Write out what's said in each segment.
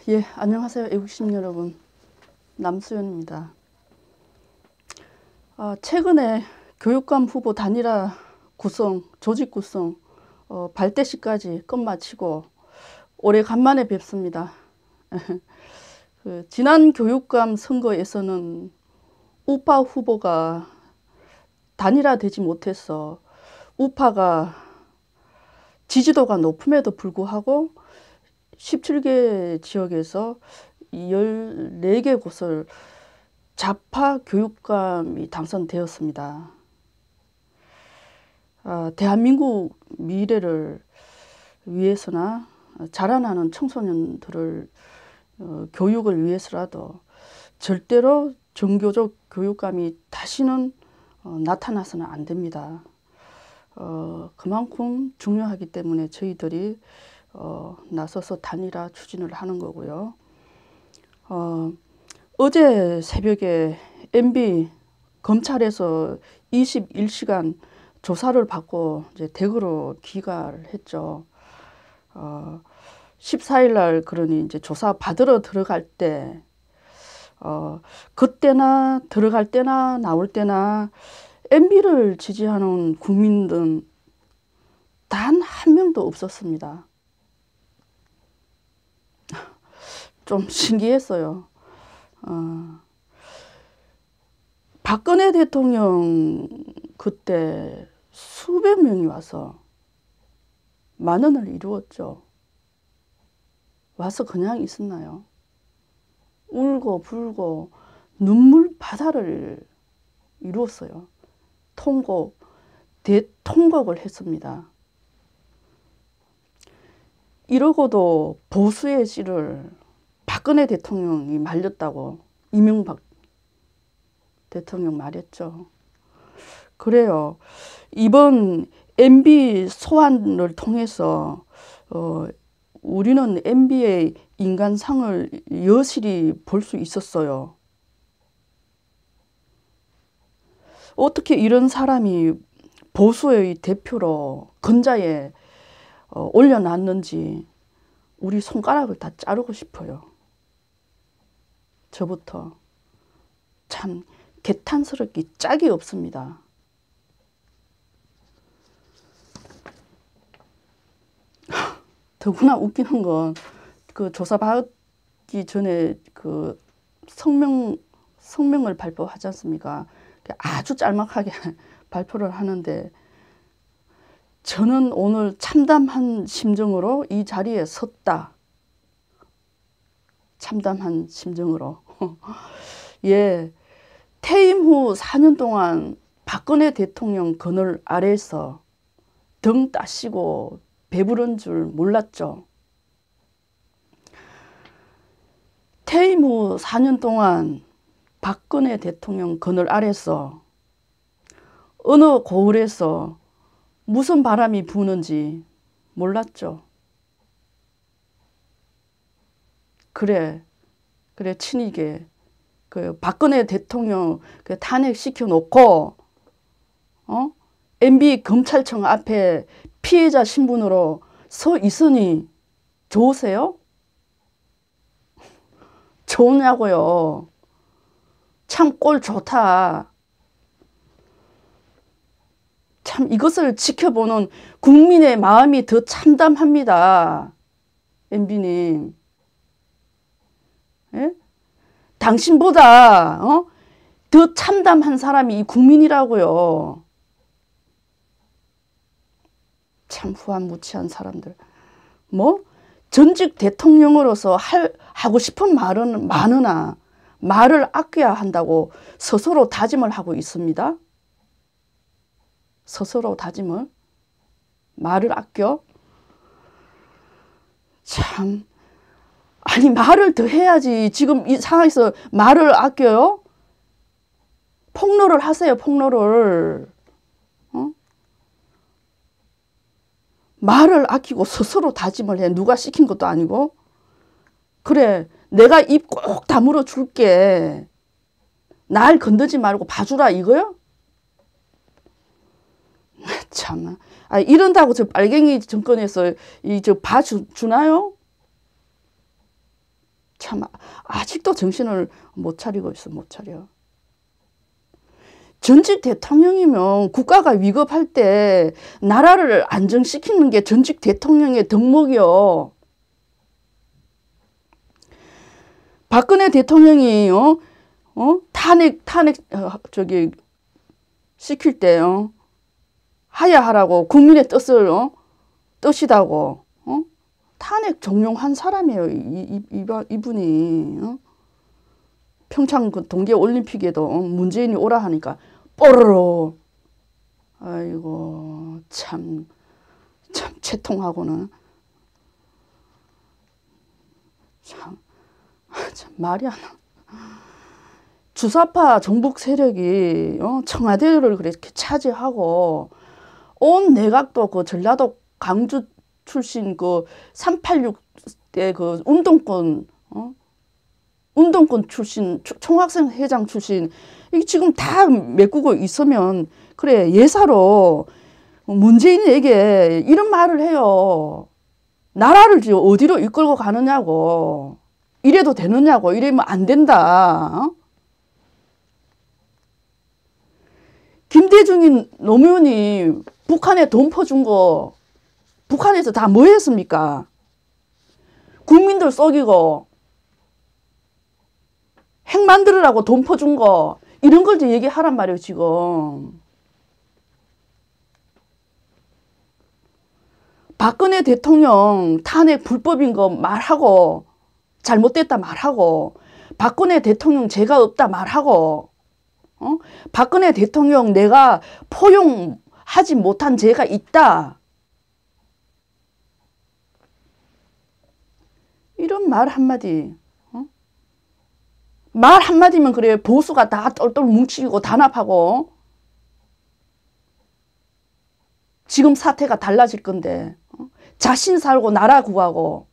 예, 안녕하세요. 애국심 여러분. 남수연입니다. 최근에 교육감 후보 단일화 구성, 조직 구성, 발대식까지 끝마치고 올해 간만에 뵙습니다. 지난 교육감 선거에서는 우파 후보가 단일화되지 못해서 우파가 지지도가 높음에도 불구하고 17개 지역에서 14개 곳을 좌파 교육감이 당선되었습니다. 대한민국 미래를 위해서나 자라나는 청소년들을 교육을 위해서라도 절대로 정교조 교육감이 다시는 나타나서는 안 됩니다. 그만큼 중요하기 때문에 저희들이 나서서 단일화 추진을 하는 거고요. 어제 새벽에 MB 검찰에서 21시간 조사를 받고 이제 댁으로 귀가를 했죠. 14일 날 그러니 이제 조사 받으러 들어갈 때 그때나 들어갈 때나 나올 때나 MB를 지지하는 국민들은 단 한 명도 없었습니다. 좀 신기했어요. 박근혜 대통령 그때 수백 명이 와서 만원을 이루었죠. 와서 그냥 있었나요? 울고 불고 눈물 바다를 이루었어요. 대통곡을 했습니다. 이러고도 보수의 씨를 박근혜 대통령이 말렸다고 이명박 대통령 말했죠. 그래요. 이번 MB 소환을 통해서 우리는 MB의 인간상을 여실히 볼 수 있었어요. 어떻게 이런 사람이 보수의 대표로 근자에 올려놨는지 우리 손가락을 다 자르고 싶어요. 저부터. 참 개탄스럽기 짝이 없습니다. 더구나 웃기는 건 그 조사받기 전에 그 성명을 발표하지 않습니까? 아주 짤막하게 발표를 하는데 저는 오늘 참담한 심정으로 이 자리에 섰다. 참담한 심정으로. 예, 퇴임 후 4년 동안 박근혜 대통령 그늘 아래에서 등 따시고 배부른 줄 몰랐죠. 퇴임 후 4년 동안 박근혜 대통령 그늘 아래서 어느 고을에서 무슨 바람이 부는지 몰랐죠. 그래 친이게 그 박근혜 대통령 그 탄핵시켜 놓고 MB 검찰청 앞에 피해자 신분으로 서 있으니 좋으세요? 좋냐고요. 참 꼴 좋다. 참 이것을 지켜보는 국민의 마음이 더 참담합니다. MB님. 예? 당신보다 더 참담한 사람이 이 국민이라고요. 참 후한무치한 사람들. 뭐 전직 대통령으로서 하고 싶은 말은 많으나 말을 아껴야 한다고 스스로 다짐을 하고 있습니다. 스스로 다짐을. 말을 아껴? 참. 아니 말을 더 해야지. 지금 이 상황에서 말을 아껴요? 폭로를 하세요. 폭로를. 말을 아끼고 스스로 다짐을 해. 누가 시킨 것도 아니고. 그래 내가 입 꼭 다물어 줄게. 날 건드지 말고 봐주라 이거요? 참. 이런다고 저 빨갱이 정권에서 저 봐주나요? 참 아직도 정신을 못 차리고 있어. 못 차려. 전직 대통령이면 국가가 위급할 때 나라를 안정시키는 게 전직 대통령의 덕목이요. 박근혜 대통령이 탄핵 저기 시킬 때 하야하라고 국민의 뜻을 뜻이다고 탄핵 종용한 사람이에요. 이분이 평창 그 동계 올림픽에도 문재인이 오라 하니까 뽀로로 아이고 참 채통하고는 참 말이 안 나. 주사파 정북 세력이 청와대를 그렇게 차지하고 온 내각도 그 전라도 강주 출신 그 386 때 그 운동권 출신 총학생 회장 출신 이게 지금 다 메꾸고 있으면 그래 예사로 문재인에게 이런 말을 해요. 나라를 지금 어디로 이끌고 가느냐고. 이래도 되느냐고. 이러면 안 된다. 김대중이 노무현이 북한에 돈 퍼준 거 북한에서 다 뭐 했습니까? 국민들 속이고 핵 만들으라고 돈 퍼준 거 이런 걸 이제 얘기하란 말이에요. 지금. 박근혜 대통령 탄핵 불법인 거 말하고 잘못됐다 말하고 박근혜 대통령 죄가 없다 말하고 박근혜 대통령 내가 포용하지 못한 죄가 있다. 이런 말 한마디. 말 한마디면 그래 보수가 다 똘똘 뭉치고 단합하고 지금 사태가 달라질 건데 자신 살고 나라 구하고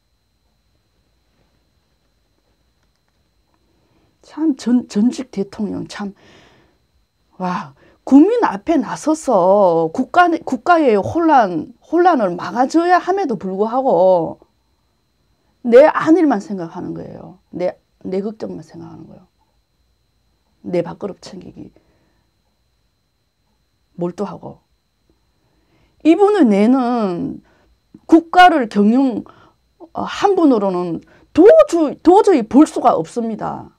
참 전직 대통령 참 와 국민 앞에 나서서 국가의 혼란을 막아줘야 함에도 불구하고 내 안일만 생각하는 거예요. 내 걱정만 생각하는 거예요. 내 밥그릇 챙기기 몰두하고 이분의 뇌는 국가를 경영 한 분으로는 도저히 볼 수가 없습니다.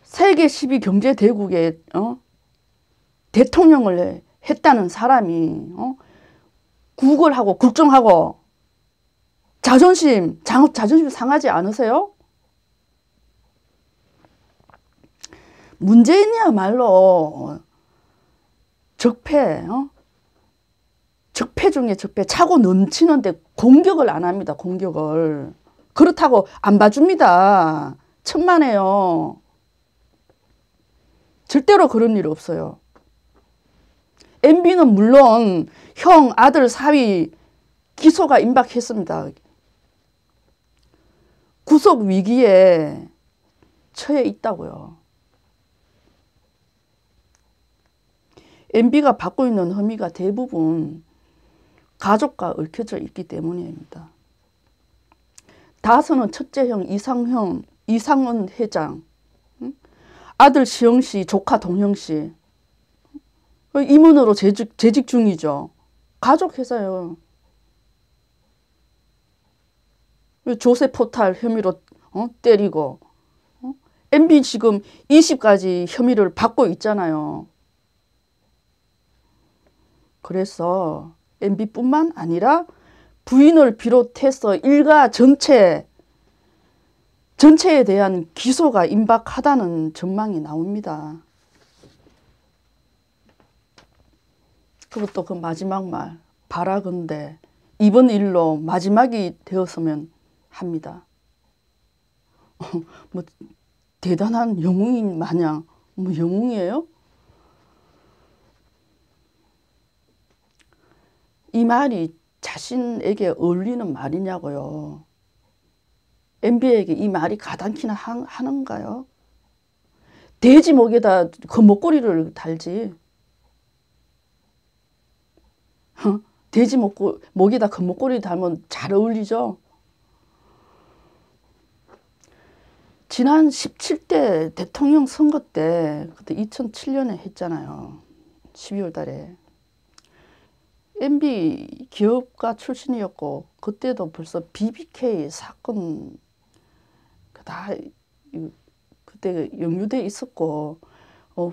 세계 10위 경제대국의 대통령을 했다는 사람이 구걸하고 굴종하고 자존심 상하지 않으세요? 문재인이야말로 적폐 중에 적폐 차고 넘치는데 공격을 안 합니다. 공격을. 그렇다고 안 봐줍니다. 천만에요. 절대로 그런 일 없어요. MB는 물론 형, 아들, 사위 기소가 임박했습니다. 구속 위기에 처해 있다고요. MB가 받고 있는 혐의가 대부분 가족과 얽혀져 있기 때문입니다. 다선은 첫째 형 이상은 회장, 아들 시영씨, 조카 동영씨 임원으로 재직 중이죠. 가족 회사요. 조세 포탈 혐의로 때리고 MB 지금 20가지 혐의를 받고 있잖아요. 그래서 MB뿐만 아니라 부인을 비롯해서 일가 전체에 대한 기소가 임박하다는 전망이 나옵니다. 그것도 그 마지막 말 바라건대 이번 일로 마지막이 되었으면 합니다. 뭐 대단한 영웅인 마냥 뭐 영웅이에요? 이 말이 자신에게 어울리는 말이냐고요. MB에게 이 말이 가당키나 하는가요? 돼지 목에다 그 목걸이를 달지. 돼지 목에다 금목걸이 달면 잘 어울리죠. 지난 17대 대통령 선거 때 그때 2007년에 했잖아요. 12월 달에. MB 기업가 출신이었고 그때도 벌써 BBK 사건 다 그때 연루돼 있었고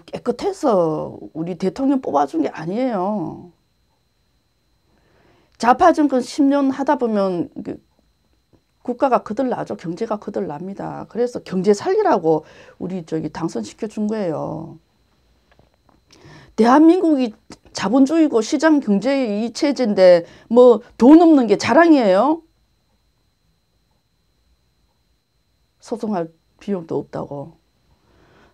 깨끗해서 우리 대통령 뽑아준 게 아니에요. 좌파 정권 10년 하다 보면 국가가 거들나죠. 경제가 거들납니다. 그래서 경제 살리라고 우리 당선시켜 준 거예요. 대한민국이 자본주의고 시장 경제 이 체제인데 뭐 돈 없는 게 자랑이에요? 소송할 비용도 없다고.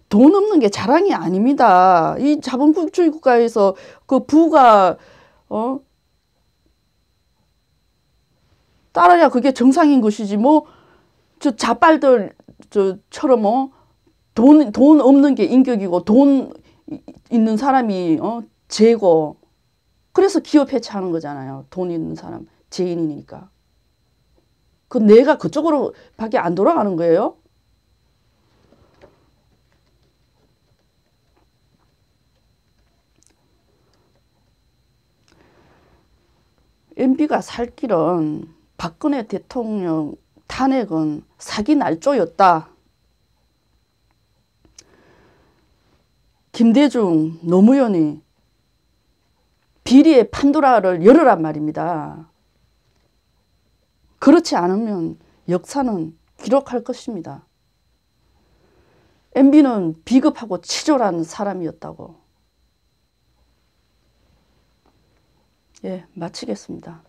돈 없는 게 자랑이 아닙니다. 이 자본주의 국가에서 그 부가 따라야 그게 정상인 것이지 뭐 저 자빨들처럼 돈 없는 게 인격이고 돈 있는 사람이 죄고 그래서 기업 해체하는 거잖아요. 돈 있는 사람 죄인이니까. 그 내가 그쪽으로 밖에 안 돌아가는 거예요. MB가 살 길은 박근혜 대통령 탄핵은 사기 날조였다. 김대중, 노무현이 비리의 판도라를 열으란 말입니다. 그렇지 않으면 역사는 기록할 것입니다. MB는 비겁하고 치졸한 사람이었다고. 예, 마치겠습니다.